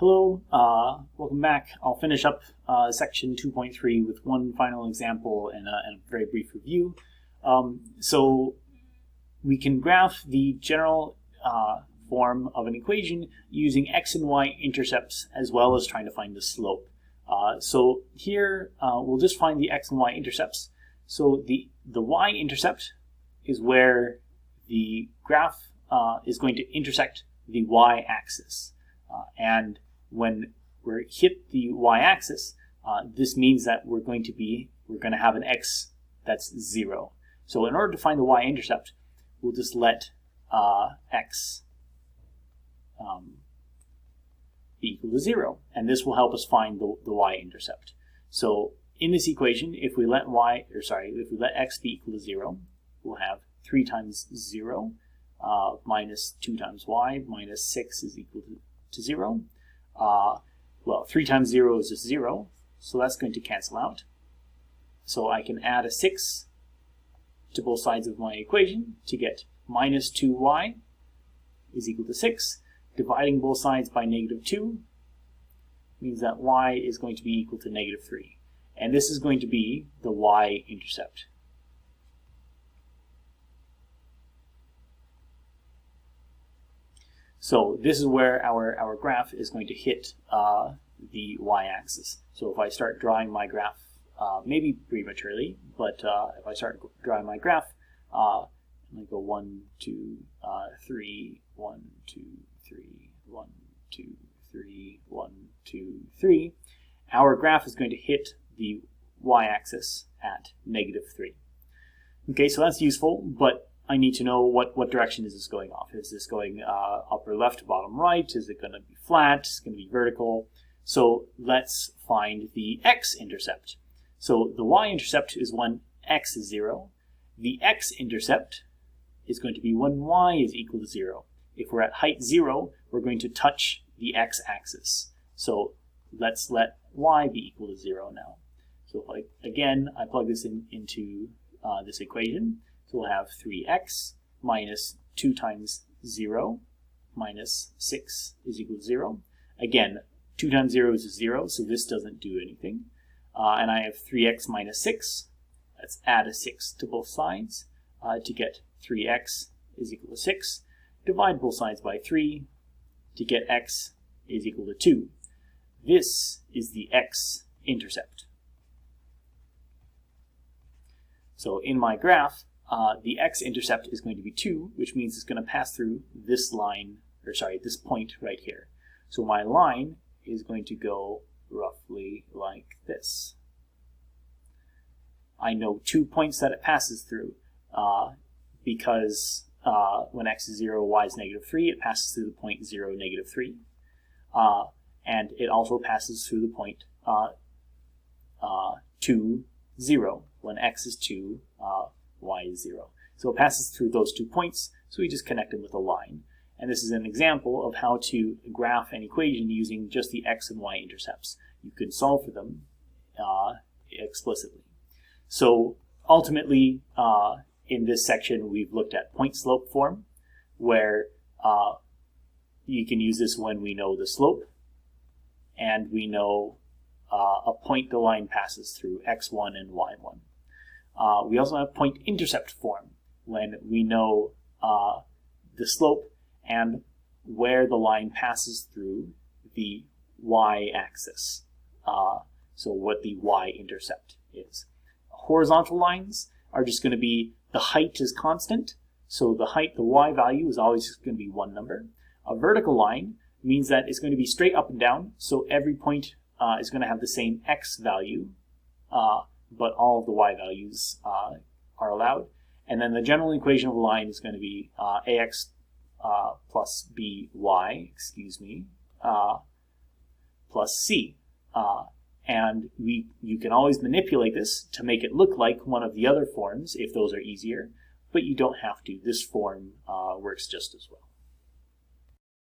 Hello, welcome back. I'll finish up section 2.3 with one final example and a very brief review. So we can graph the general form of an equation using x and y intercepts as well as trying to find the slope. So here we'll just find the x and y intercepts. So the y-intercept is where the graph is going to intersect the y-axis. And when we hit the y-axis, this means that we're going to have an x that's 0. So in order to find the y-intercept, we'll just let x be equal to 0, and this will help us find the y-intercept. So in this equation, if we let x be equal to 0, we'll have 3 times 0 minus 2 times y minus 6 is equal to 0. Well, 3 times 0 is just 0, so that's going to cancel out. So I can add a 6 to both sides of my equation to get minus 2y is equal to 6. Dividing both sides by negative 2 means that y is going to be equal to negative 3. And this is going to be the y-intercept. So this is where our graph is going to hit the y-axis. So if I start drawing my graph, maybe prematurely, but if I start drawing my graph, I'm going to go 1, 2, 3, 1, 2, 3, 1, 2, 3, 1, 2, 3. Our graph is going to hit the y-axis at negative 3. Okay, so that's useful, but I need to know what direction is this going off. Is this going upper left, bottom right? Is it going to be flat? Is it going to be vertical? So let's find the x-intercept. So the y-intercept is when x is 0. The x-intercept is going to be when y is equal to 0. If we're at height 0, we're going to touch the x-axis. So let's let y be equal to 0 now. So if I plug this into this equation, so we'll have 3x minus 2 times 0 minus 6 is equal to 0. Again, 2 times 0 is 0, so this doesn't do anything. And I have 3x minus 6. Let's add a 6 to both sides to get 3x is equal to 6. Divide both sides by 3 to get x is equal to 2. This is the x-intercept. So in my graph, the x-intercept is going to be 2, which means it's going to pass through this line, this point right here. So my line is going to go roughly like this. I know 2 points that it passes through because when x is 0, y is negative 3, it passes through the point 0, negative 3. And it also passes through the point 2, 0. When x is 2, y is 0. So it passes through those 2 points, so we just connect them with a line. And this is an example of how to graph an equation using just the x and y intercepts. You can solve for them explicitly. So ultimately, in this section, we've looked at point-slope form, where you can use this when we know the slope, and we know a point the line passes through, x1 and y1. We also have point-intercept form, when we know the slope and where the line passes through the y-axis. So what the y-intercept is. Horizontal lines are just going to be the height is constant, so the y value is always going to be one number. A vertical line means that it's going to be straight up and down, so every point is going to have the same x value, but all of the y values are allowed. And then the general equation of a line is going to be ax plus by, plus c. And you can always manipulate this to make it look like one of the other forms if those are easier, but you don't have to. This form works just as well.